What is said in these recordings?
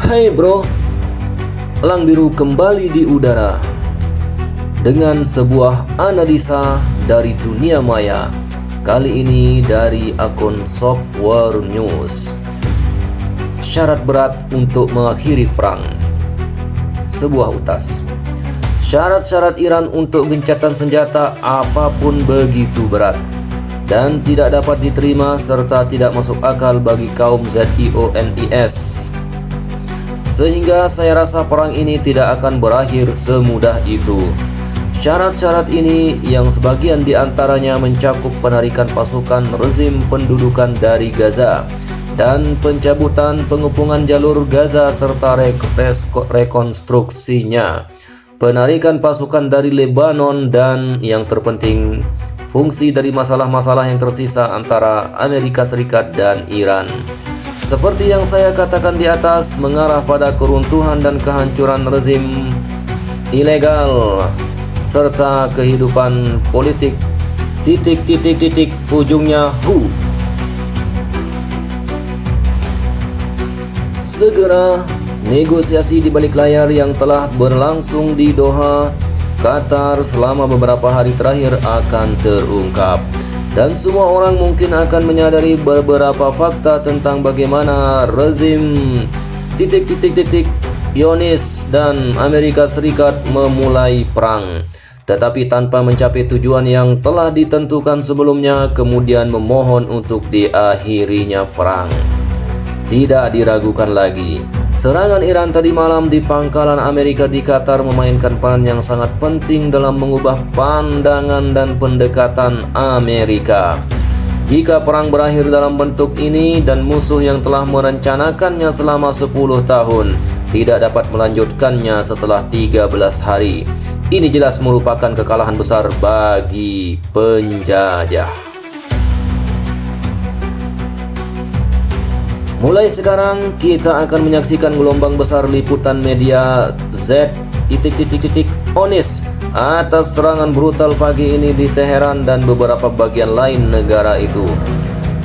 Hai bro, Elang Biru kembali di udara dengan sebuah analisa dari dunia maya. Kali ini dari akun Software News. Syarat berat untuk mengakhiri perang. Sebuah utas. Syarat-syarat Iran untuk gencatan senjata apapun begitu berat dan tidak dapat diterima serta tidak masuk akal bagi kaum Zionis. Sehingga saya rasa perang ini tidak akan berakhir semudah itu. Syarat-syarat ini yang sebagian diantaranya mencakup penarikan pasukan rezim pendudukan dari Gaza dan pencabutan pengepungan jalur Gaza serta rekonstruksinya, penarikan pasukan dari Lebanon, dan yang terpenting fungsi dari masalah-masalah yang tersisa antara Amerika Serikat dan Iran. Seperti yang saya katakan di atas, mengarah pada keruntuhan dan kehancuran rezim ilegal serta kehidupan politik ujungnya segera negosiasi di balik layar yang telah berlangsung di Doha, Qatar selama beberapa hari terakhir akan terungkap. Dan semua orang mungkin akan menyadari beberapa fakta tentang bagaimana rezim Zionis dan Amerika Serikat memulai perang, tetapi tanpa mencapai tujuan yang telah ditentukan sebelumnya, kemudian memohon untuk diakhirinya perang. Tidak diragukan lagi, serangan Iran tadi malam di pangkalan Amerika di Qatar memainkan peran yang sangat penting dalam mengubah pandangan dan pendekatan Amerika. Jika perang berakhir dalam bentuk ini dan musuh yang telah merencanakannya selama 10 tahun tidak dapat melanjutkannya setelah 13 hari, ini jelas merupakan kekalahan besar bagi penjajah. Mulai sekarang kita akan menyaksikan gelombang besar liputan media Zionis atas serangan brutal pagi ini di Teheran dan beberapa bagian lain negara itu.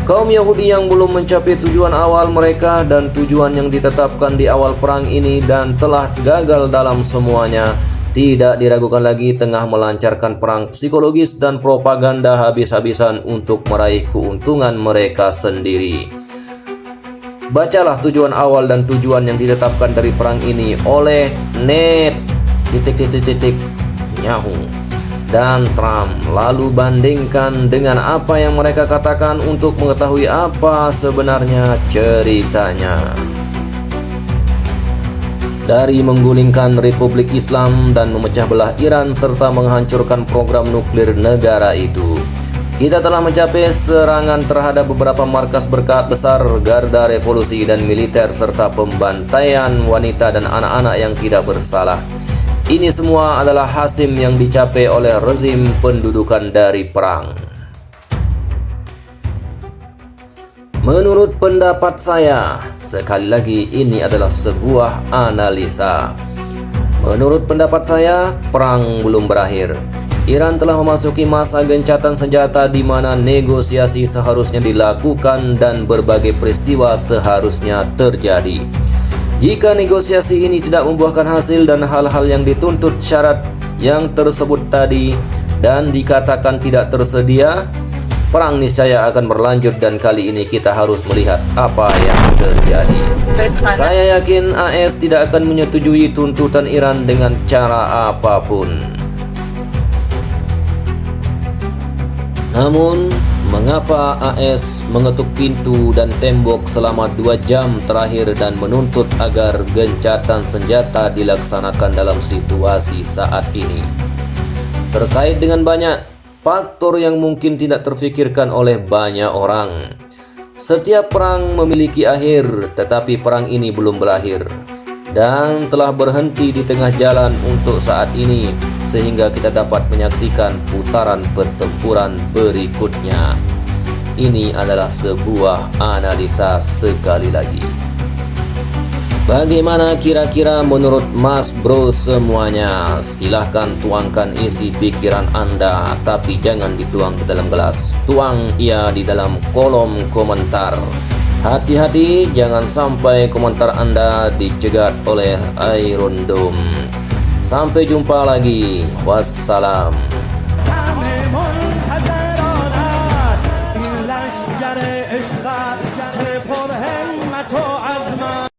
Kaum Yahudi yang belum mencapai tujuan awal mereka dan tujuan yang ditetapkan di awal perang ini dan telah gagal dalam semuanya, tidak diragukan lagi tengah melancarkan perang psikologis dan propaganda habis-habisan untuk meraih keuntungan mereka sendiri. Bacalah tujuan awal dan tujuan yang ditetapkan dari perang ini oleh Netanyahu dan Trump, lalu bandingkan dengan apa yang mereka katakan untuk mengetahui apa sebenarnya ceritanya. Dari menggulingkan Republik Islam dan memecah belah Iran serta menghancurkan program nuklir negara itu, kita telah mencapai serangan terhadap beberapa markas berkat besar garda revolusi dan militer serta pembantaian wanita dan anak-anak yang tidak bersalah. Ini semua adalah hasil yang dicapai oleh rezim pendudukan dari perang. Menurut pendapat saya, sekali lagi ini adalah sebuah analisa. Menurut pendapat saya, perang belum berakhir. Iran telah memasuki masa gencatan senjata di mana negosiasi seharusnya dilakukan dan berbagai peristiwa seharusnya terjadi. Jika negosiasi ini tidak membuahkan hasil dan hal-hal yang dituntut syarat yang tersebut tadi dan dikatakan tidak tersedia, perang niscaya akan berlanjut dan kali ini kita harus melihat apa yang terjadi. Saya yakin AS tidak akan menyetujui tuntutan Iran dengan cara apapun. Namun, mengapa AS mengetuk pintu dan tembok selama 2 jam terakhir dan menuntut agar gencatan senjata dilaksanakan dalam situasi saat ini? Terkait dengan banyak faktor yang mungkin tidak terfikirkan oleh banyak orang. Setiap perang memiliki akhir, tetapi perang ini belum berakhir dan telah berhenti di tengah jalan untuk saat ini, sehingga kita dapat menyaksikan putaran pertempuran berikutnya. Ini adalah sebuah analisa sekali lagi. Bagaimana kira-kira menurut Mas Bro semuanya? Silahkan tuangkan isi pikiran Anda, tapi jangan dituang ke dalam gelas. Tuang ia di dalam kolom komentar. Hati-hati jangan sampai komentar Anda dicegat oleh Iron Dome. Sampai jumpa lagi. Wassalam.